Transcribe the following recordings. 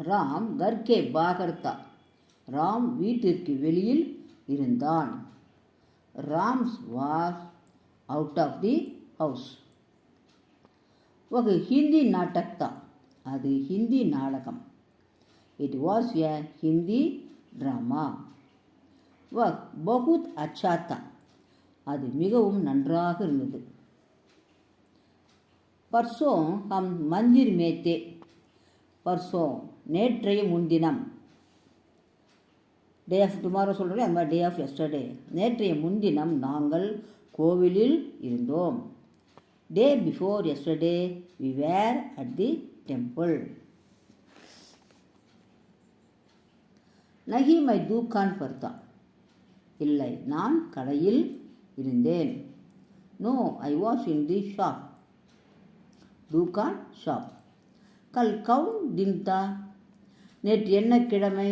ராம் கர்கே பாகர்த்தா. ராம் வீட்டிற்கு வெளியில் இருந்தான். Rams was out of the house. ஒரு ஹிந்தி நாடக் தா. அது ஹிந்தி நாடகம். It was a Hindi drama. வஹ் பகுத் அச்சா தா. அது மிகவும் நன்றாக இருந்தது. பர்சோ ஹம் மந்திர் மே தே. பர்சோ நேற்றைய முன்தினம். டே ஆஃப் டுமாரோ சொல்கிறேன், அந்த மாதிரி டே ஆஃப் எஸ்டர்டே. நேற்றைய முன்தினம் நாங்கள் கோவிலில் இருந்தோம். Day before yesterday we were at the temple. நஹி மை தூக்கான் பர்தா. இல்லை, நான் கடையில் இருந்தேன். No, I was in the shop. தூக்கான் ஷாப். கல் கவுன் தின் தா. நேற்று என்ன கிழமை?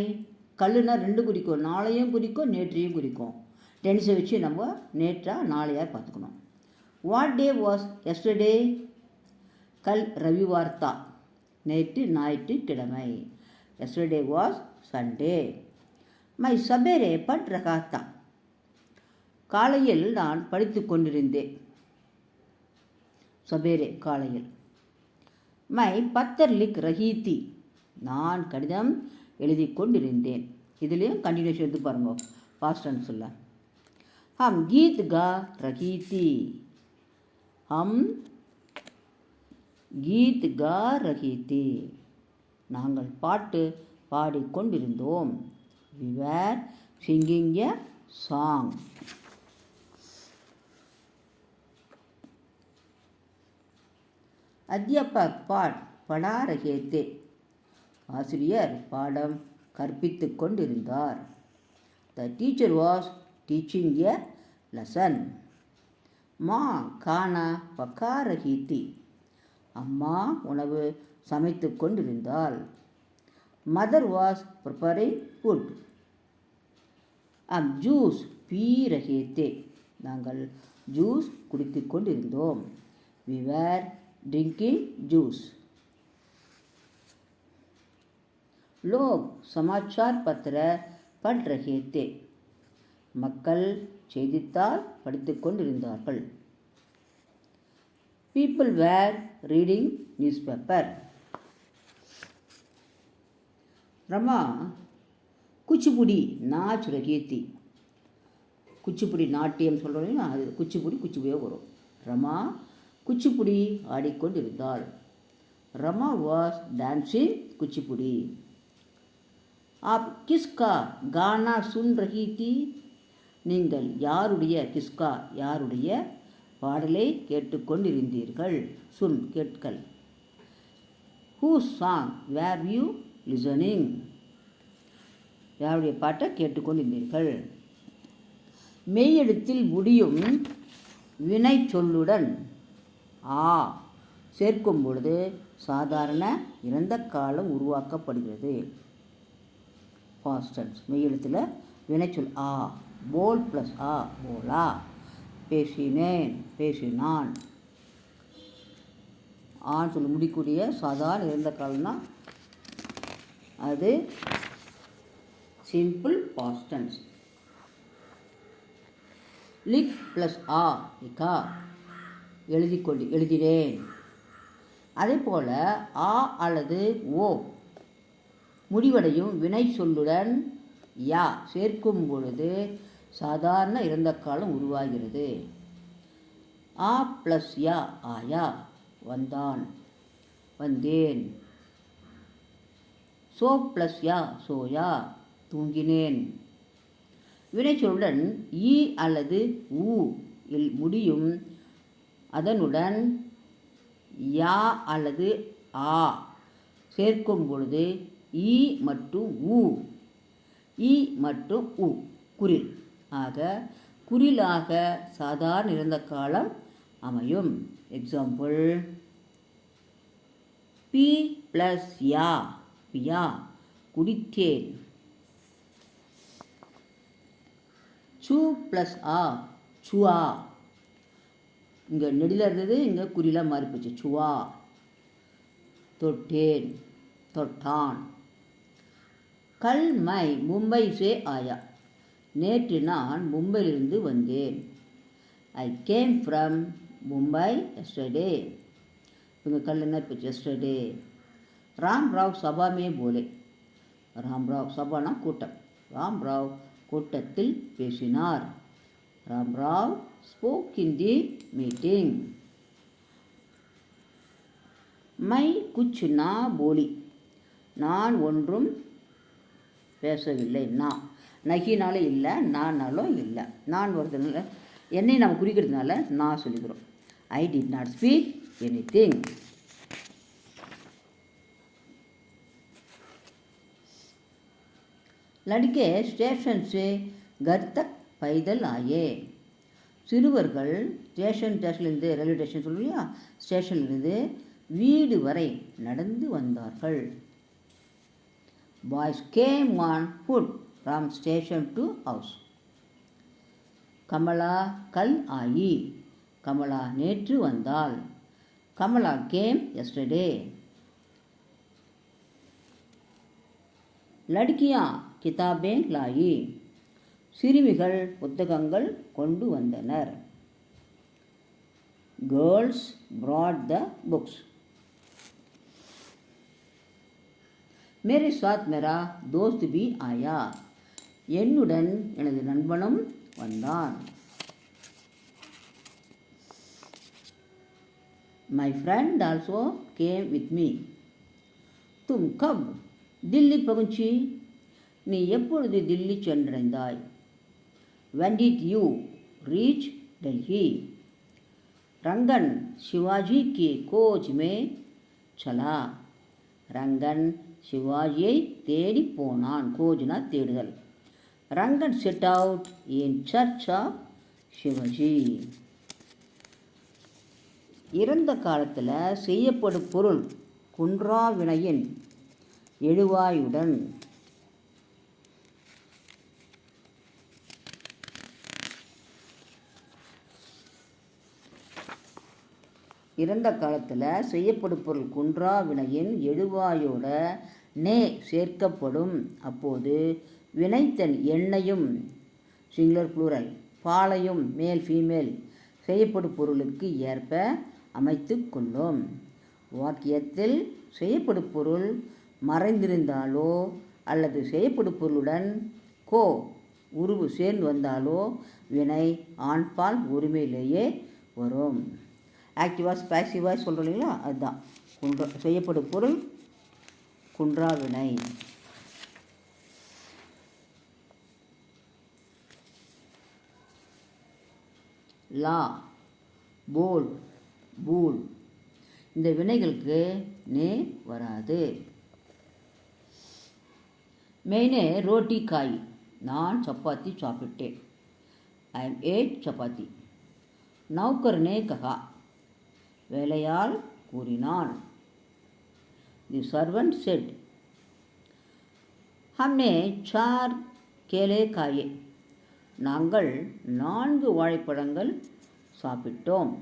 கல்லுனா ரெண்டு குறிக்கும், நாளையும் குறிக்கும் நேற்றையும் குறிக்கும். டென்ஸை வச்சு நம்ம நேற்றா நாளையா பார்த்துக்கணும். What day was yesterday? கல் ரவிவார் தா. நேற்று ஞாயிற்றுக்கிழமை. Yesterday was Sunday. மை சபேரே பட் ரகா தா. காலையில் நான் படித்து கொண்டிருந்தேன். சபேரே காலையில். மை பத்தர் லிக் ரஹி தி. நான் கடிதம் எழுதி கொண்டிருந்தேன். இதுலேயும் கண்டினியூஷன் எடுத்து பாருங்க, பாஸ்ட் டென்ஸில். ஹம் கீத் கா ரஹி தி. ஹம் கீத் கா ரஹி தி. நாங்கள் பாட்டு பாடிக்கொண்டிருந்தோம். We were singing a song. அத்தியாபக் பாட் படா ரஹே தே. ஆசிரியர் பாடம் கற்பித்து கொண்டிருந்தார். The teacher was teaching a lesson. மா கானா பக்கா ரஹி தி. அம்மா உணவு சமைத்து கொண்டிருந்தாள். Mother was preparing food. Juice பீ ரஹே தே. நாங்கள் ஜூஸ் குடித்து கொண்டிருந்தோம். We were drinking juice. லோக் சமாச்சார் பத்திர பட் ரஹே தே. மக்கள் செய்தித்தாள் படித்து கொண்டிருந்தார்கள். People were reading newspaper. Rama Kuchipudi நாச் ரஹி தி. குச்சிப்புடி நாட்டியம் சொல்கிறோம், அது குச்சிப்புடியோ வரும். ரமா குச்சிப்புடி ஆடிக்கொண்டிருந்தாள். Rama was dancing Kuchipudi. आप किसका गाना सुन रही थी? நீங்கள் யாருடைய கிஸ்கா யாருடைய பாடலை கேட்டுக்கொண்டிருந்தீர்கள்? சுன் கேட்கல். Whose song were you listening? யாருடைய பாட்டை கேட்டுக்கொண்டிருந்தீர்கள்? மெய்யெழுத்தில் முடியும் வினை சொல்லுடன் ஆ சேர்க்கும் பொழுது சாதாரண இறந்த காலம் உருவாக்கப்படுகிறது. Past tense. மெய்யெழுத்தில் வினைச்சொல் ஆ. போல் ப்ளஸ் ஆ போலா. பேசினேன் பேசினான். ஆன்னு சொல்லி முடிக்கூடிய சாதாரண இறந்த காலம்னா அது சிம்பிள் பாஸ்ட் டென்ஸ். லிக் ப்ளஸ் ஆ லிகா. எழுதினேன். அதே போல் ஆ அல்லது ஓ முடிவடையும் வினை சொல்லுடன் யா சேர்க்கும் பொழுது சாதாரண இறந்த காலம் உருவாகிறது. ஆ ப்ளஸ் யா ஆயா. வந்தான் வந்தேன். சோ ப்ளஸ் யா சோயா தூங்கினேன். வினைச்சொல்லுடன் ஈ அல்லது ஊ இல் முடியும். அதனுடன் யா அல்லது ஆ சேர்க்கும் பொழுது ஈ மற்றும் உ குறில் ஆக குறிலாக சாதாரண இறந்த காலம் அமையும். எக்ஸாம்பிள், பி ப்ளஸ் யா பியா குடித்தேன். சு ப்ளஸ் ஆ சுவா. இங்கே நெடில இருந்தது, இங்கே குறிலாக மாறி போச்சு. சுவா. தொட்டேன் தொட்டான். கல் மை மும்பை சே ஆயா, நேற்று நான் மும்பையிலிருந்து வந்தேன். I came from Mumbai yesterday. இவங்க கல் என்ன இப்போ எஸ்டர்டே. ராம் ராவ் சபா மே போலே. ராம் ராவ் சபானா கூட்டம். ராம் ராவ் கூட்டத்தில் பேசினார். Ram Rao spoke in the meeting. மை குச் நா போலி, நான் ஒன்றும் பேசவில்லை. நான் நகினால இல்லை, நானாலும் இல்லை. நான் வருதுனால என்னை நம்ம குறிக்கிறதுனால நான் சொல்லிக்கிறோம். I did not speak any thing. लड़के स्टेशन से घर तक पैदल आए. சிறுவர்கள் ஸ்டேஷன்லேருந்து ரயில்வே ஸ்டேஷன் சொல்லுவோம் இல்லையா, ஸ்டேஷன்லேருந்து வீடு வரை நடந்து வந்தார்கள். Boys came on foot from station to house. Kamala கல் ஆயி, கமலா நேற்று வந்தாள். Kamala came yesterday. லடுக்கியா கிதாபே லாயி, சிறுமிகள் புத்தகங்கள் கொண்டு வந்தனர். Girls brought the books. मेरे साथ मेरा दोस्त भी आया. என்னுடன் எனது நண்பனும் வந்தான். My friend also came with me. तुम कब दिल्ली पहुंची? நீ எப்பொழுது Delhi சென்றடைந்தாய்? When did you reach Delhi? रंगन शिवाजी की खोज में चला. रंगन சிவாஜியை தேடி போனான். கோஜ்னா தேடுதல். Rangan set out in search of Shivaji. இறந்த காலத்தில் செய்யப்படும் பொருள் குன்றா வினையின் எழுவாயுடன். இறந்த காலத்தில் செய்யப்படும் பொருள் குன்றா வினையின் எழுவாயோட நே சேர்க்கப்படும். அப்போது வினைத்தன் எண்ணையும் சிங்குலர் ப்ளூரல் பாலையும் மேல் ஃபீமேல் செய்யப்படும் பொருளுக்கு ஏற்ப அமைத்து கொள்ளும். வாக்கியத்தில் செய்யப்படும் பொருள் மறைந்திருந்தாலோ அல்லது செய்யப்படும் பொருளுடன் கோ உருவு சேர்ந்து வந்தாலோ வினை ஆண்பால் உரிமையிலேயே வரும். ஆக்டிவாஸ் பேசிவாஸ் சொல்கிறோம் இல்லைங்களா, அதுதான் செய்யப்படும் பொருள் குன்றா வினை. லா போல் பூல் இந்த வினைகளுக்கு நே வராது. मैंने रोटी खाई, நான் சப்பாத்தி சாப்பிட்டேன். I ate chapati. नौकर ने कहा, வேலையாள் கூறினான். தி சர்வன்ட் செட், हमने 4 केले खाए, நாங்கள் 4 வாழைப்பழங்கள் சாப்பிட்டோம்.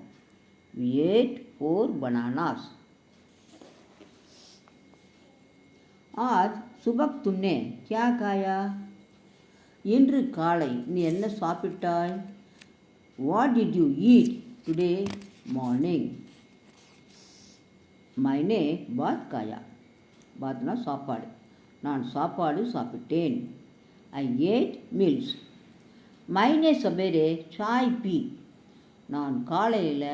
We ate 4 bananas. आज सुबह तुमने क्या खाया? இன்று காலை நீ என்ன சாப்பிட்டாய்? What did you eat today morning? मैंने भात खाया. भातना சாப்பாடு. நான் சாப்பாடு சாப்பிட்டேன். I ate meals. मैंने सवेरे चाय पी. நான் காலையில்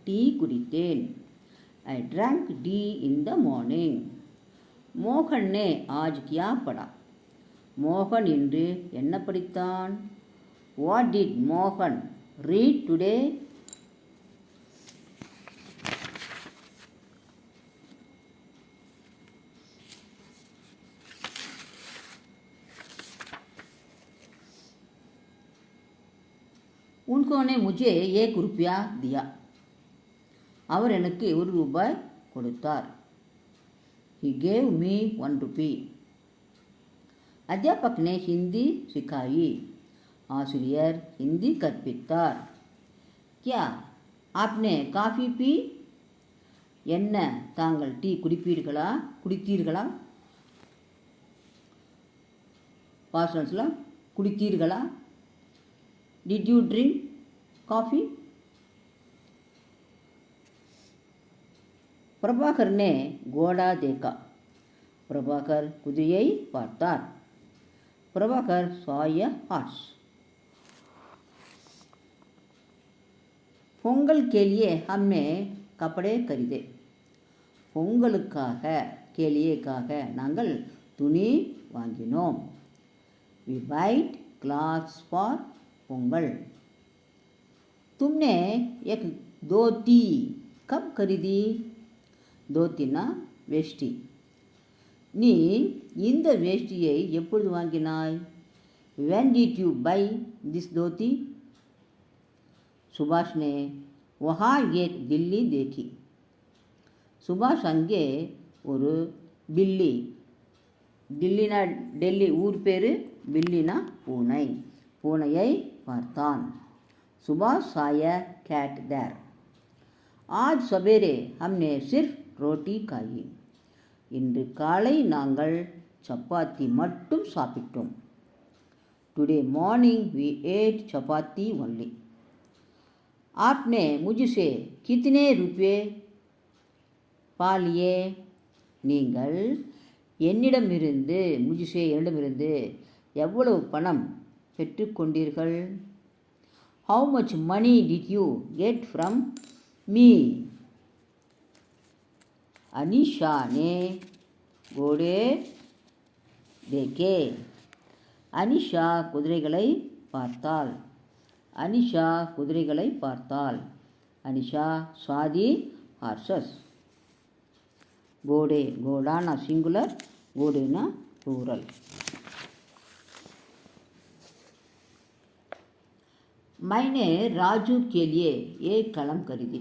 டீ குடித்தேன். I drank tea in the morning. மோகன் ने आज क्या पढ़ा? மோகன் இன்று என்ன படித்தான்? What did மோகன் read today? उन्होंने मुझे 1 रुपया दिया. அவர் எனக்கு 1 ரூபாய் கொடுத்தார். He gave me 1 rupee. अध्यापक ने हिंदी सिखाई. ஆசிரியர் ஹிந்தி கற்பித்தார். क्या आपने காஃபி பி? என்ன தாங்கள் டீ குடித்தீர்களா? பாஸ்டன்ஸில் குடித்தீர்களா? Did you drink coffee? Prabhakar ने घोड़ा देखा. பிரபாகர் குதிரையை பார்த்தார். Prabhakar saw a horse. Pongal के लिए हमने கப்படே खरीदे. பொங்கலுக்காக கேலியேக்காக நாங்கள் துணி வாங்கினோம். We bought clothes for Pongal. तुमने एक धोती कब खरीदी? தோத்தினா வேஷ்டி. நீ இந்த வேஷ்டியை எப்பொழுது வாங்கினாய்? when did you buy this धोती? சுபாஷ் ने वहाँ एक बिल्ली देखी. சுபாஷ் அங்கே ஒரு பில்லி, டில்லினா டெல்லி ஊர் பேர், பில்லினா பூனை, பூனையை பார்த்தான். சுபாஷ் saw a cat there. आज सवेरे हमने सिर्फ रोटी खाई. இன்று காலை நாங்கள் சப்பாத்தி மட்டும் சாப்பிட்டோம். Today morning we ate chapati only. आपने मुझसे कितने रुपये पा लिए? நீங்கள் என்னிடமிருந்து என்னிடமிருந்து எவ்வளவு பணம் பெற்றுக்கொண்டீர்கள்? How much money did you get from me? Anisha ने घोड़े देखे. அனிஷா குதிரைகளை பார்த்தாள். அனிஷா குதிரைகளை பார்த்தாள். Anisha saw the horses. घोड़े, घोड़ाना सिंगुलर, घोड़ेना प्लूरल. मैंने राजू के लिए एक कलम खरीदी.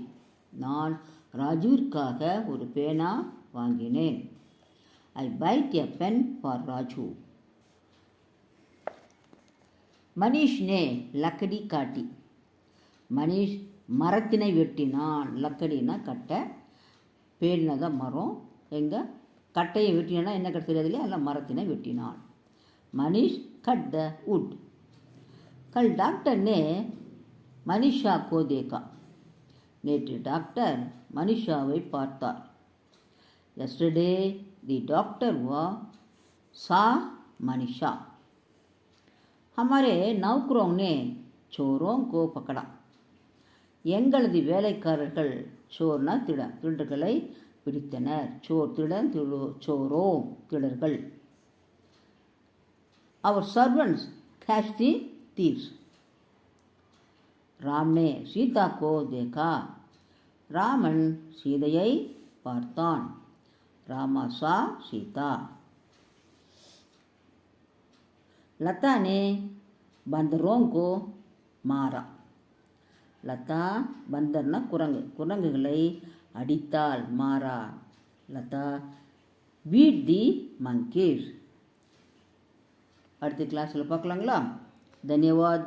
நான் ராஜுவிற்காக ஒரு பேனா வாங்கினேன். I bought a pen for Raju. Manish ने लकड़ी काटी. மனிஷ் மரத்தினை வெட்டினான். லக்கடினா கட்டை, பேடினா தான் மரம். எங்கே கட்டையை வெட்டினா என்ன கட்டை தெரியாது இல்லையா, அதில் மரத்தினை வெட்டினான். Manish cut the wood. कल डॉक्टर ने मनीषा को देखा. நேற்று டாக்டர் மனிஷாவை பார்த்தார். yesterday the doctor saw Manisha. हमारे नौकरों ने चोरों को पकड़ा. எங்களது வேலைக்காரர்கள் சோர்னா திருடர்களை பிடித்தனர். சோர் திருடன், சோரோ திருடர்கள். our servants catch the thieves. Ram ने सीता को देखा. ராமன் சீதையை பார்த்தான். ராமா சா சீதா. लता ने बंदरों को मारा. லதா பந்தர்னா குரங்கு, குரங்குகளை அடித்தாள். மாறா. Latha beat the monkeys. அடுத்த கிளாஸில் பார்க்கலாங்களா? धन्यवाद.